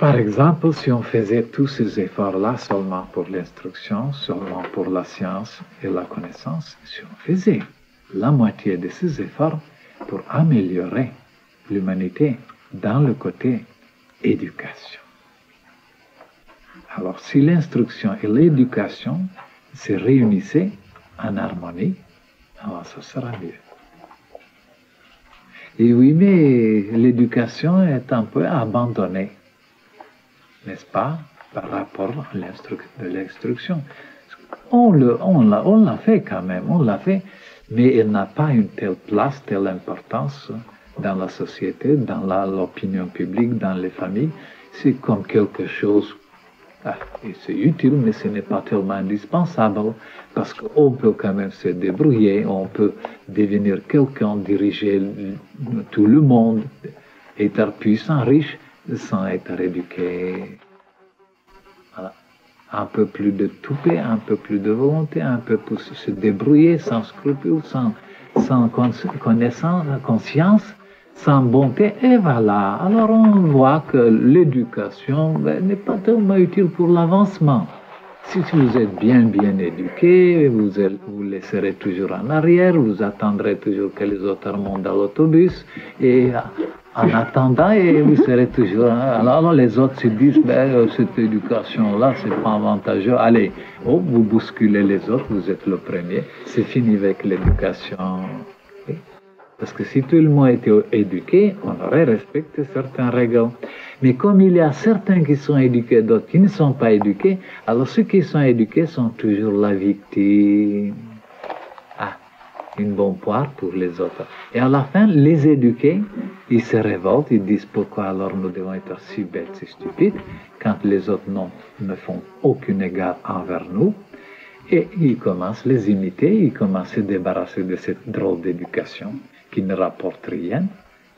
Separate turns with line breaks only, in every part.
Par exemple, si on faisait tous ces efforts-là seulement pour l'instruction, seulement pour la science et la connaissance, si on faisait la moitié de ces efforts pour améliorer l'humanité dans le côté éducation. Alors, si l'instruction et l'éducation se réunissaient en harmonie, alors ça sera mieux. Et oui, mais l'éducation est un peu abandonnée, n'est-ce pas, par rapport à l'instruction. On l'a fait quand même, on l'a fait, mais elle n'a pas une telle place, telle importance dans la société, dans l'opinion publique, dans les familles. C'est comme quelque chose, c'est utile, mais ce n'est pas tellement indispensable, parce qu'on peut quand même se débrouiller, on peut devenir quelqu'un, diriger tout le monde, être puissant, riche, sans être éduqué. Voilà. Un peu plus de toupet, un peu plus de volonté, un peu plus se débrouiller sans scrupules, sans connaissance, conscience, sans bonté, et voilà. Alors on voit que l'éducation n'est pas tellement utile pour l'avancement. Si vous êtes bien éduqué, vous laisserez toujours en arrière, vous attendrez toujours que les autres montent dans l'autobus, et en attendant, et vous serez toujours... Alors les autres se disent, cette éducation-là, c'est pas avantageux. Allez, vous bousculez les autres, vous êtes le premier, c'est fini avec l'éducation. Parce que si tout le monde était éduqué, on aurait respecté certaines règles. Mais comme il y a certains qui sont éduqués, d'autres qui ne sont pas éduqués, alors ceux qui sont éduqués sont toujours la victime. Une bonne poire pour les autres. Et à la fin, les éduqués, ils se révoltent, ils disent pourquoi alors nous devons être si bêtes, si stupides, quand les autres ne font aucun égard envers nous. Et ils commencent à les imiter, ils commencent à se débarrasser de cette drôle d'éducation qui ne rapporte rien,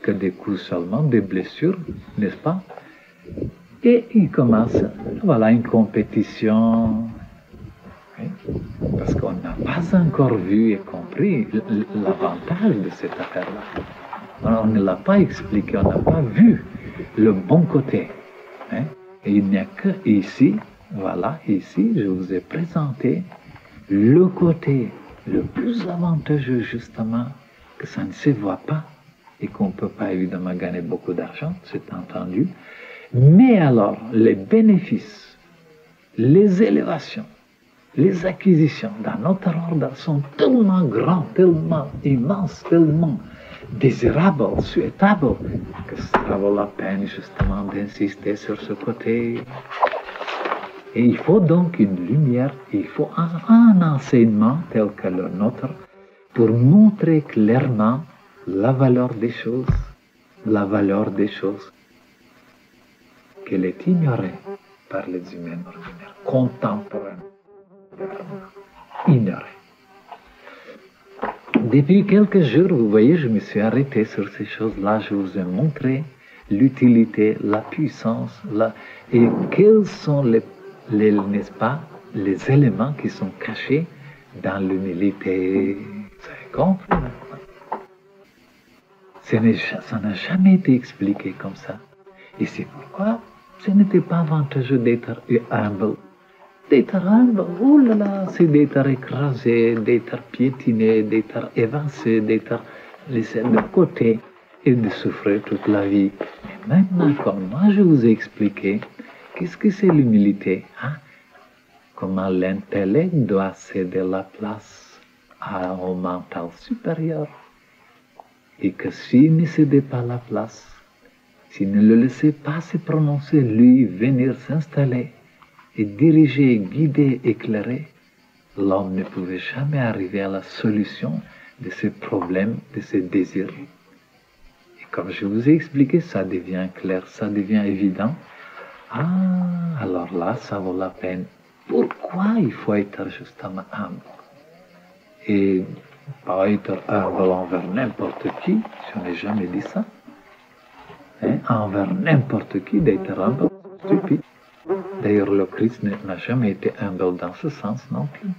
que des coups seulement, des blessures, n'est-ce pas? Et ils commencent, voilà, une compétition. Oui, parce qu'on n'a pas encore vu et compris l'avantage de cette affaire-là. On ne l'a pas expliqué, on n'a pas vu le bon côté. Hein? Et il n'y a que ici, voilà, ici, je vous ai présenté le côté le plus avantageux, justement, que ça ne se voit pas et qu'on ne peut pas évidemment gagner beaucoup d'argent, c'est entendu. Mais alors, les bénéfices, les élévations, les acquisitions dans notre ordre sont tellement grands, tellement immenses, tellement désirables, souhaitables, que ça vaut la peine justement d'insister sur ce côté. Et il faut donc une lumière, il faut un enseignement tel que le nôtre pour montrer clairement la valeur des choses qu'elle est ignorée par les humains ordinaires, contemporains. Ignoré. Depuis quelques jours, vous voyez, je me suis arrêté sur ces choses-là. Je vous ai montré l'utilité, la puissance, et quels sont n'est-ce pas, les éléments qui sont cachés dans l'humilité. Vous avez compris? Ça n'a jamais été expliqué comme ça. Et c'est pourquoi ce n'était pas avantageux d'être humble. D'être humble, oh là là, c'est d'être écrasé, d'être piétiné, d'être évincé, d'être laissé de côté et de souffrir toute la vie. Mais maintenant, comme moi je vous ai expliqué, qu'est-ce que c'est l'humilité? Comment l'intellect doit céder la place au mental supérieur. Et que s'il ne cédait pas la place, s'il ne le laissait pas se prononcer, lui, venir s'installer, et diriger, guider, éclairer, l'homme ne pouvait jamais arriver à la solution de ses problèmes, de ses désirs. Et comme je vous ai expliqué, ça devient clair, ça devient évident. Alors là, ça vaut la peine. Pourquoi il faut être justement humble? Et pas être humble envers n'importe qui, je n'ai jamais dit ça. Envers n'importe qui, d'être humble, stupide. D'ailleurs, le Christ n'a jamais été humble dans ce sens non plus.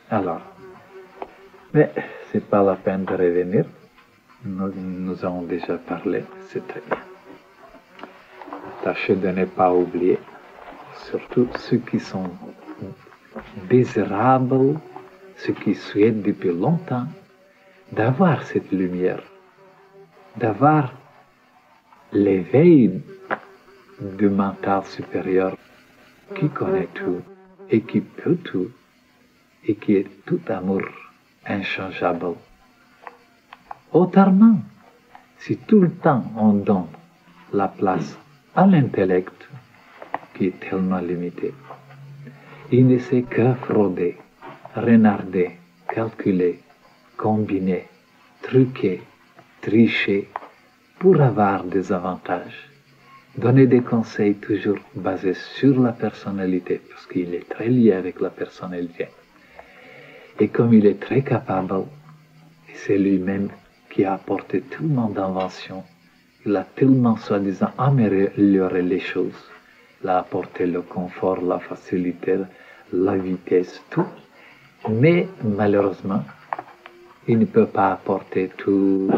Alors, mais c'est pas la peine de revenir. Nous avons déjà parlé, c'est très bien. tâchez de ne pas oublier, surtout ceux qui sont désirables, ceux qui souhaitent depuis longtemps, d'avoir cette lumière, d'avoir l'éveil du mental supérieur qui connaît tout et qui peut tout et qui est tout amour inchangeable. Autrement, si tout le temps on donne la place à l'intellect qui est tellement limité, il ne sait que frauder, renarder, calculer, combiner, truquer, tricher pour avoir des avantages. Donner des conseils toujours basés sur la personnalité, parce qu'il est très lié avec la personnalité. Et comme il est très capable, et c'est lui-même qui a apporté tellement d'inventions, il a tellement soi-disant amélioré les choses. Il a apporté le confort, la facilité, la vitesse, tout. Mais malheureusement, il ne peut pas apporter tout,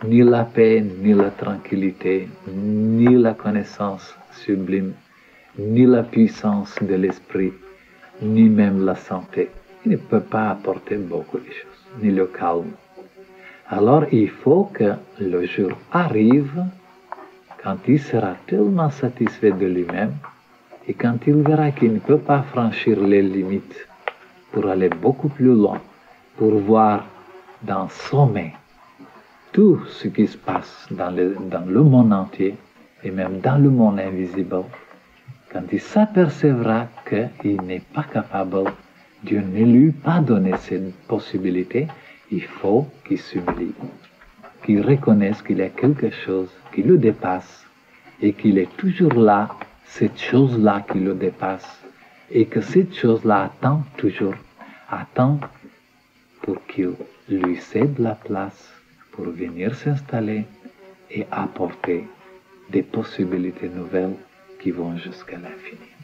ni la paix, ni la tranquillité, ni la connaissance sublime, ni la puissance de l'esprit, ni même la santé. Il ne peut pas apporter beaucoup de choses, ni le calme. Alors il faut que le jour arrive quand il sera tellement satisfait de lui-même et quand il verra qu'il ne peut pas franchir les limites pour aller beaucoup plus loin, pour voir dans son main tout ce qui se passe dans le monde entier et même dans le monde invisible, quand il s'apercevra qu'il n'est pas capable, Dieu ne lui a pas donné cette possibilité, il faut qu'il s'humilie, qu'il reconnaisse qu'il y a quelque chose qui le dépasse et qu'il est toujours là, cette chose-là qui le dépasse, et que cette chose-là attend pour qu'il lui cède la place pour venir s'installer et apporter des possibilités nouvelles qui vont jusqu'à l'infini.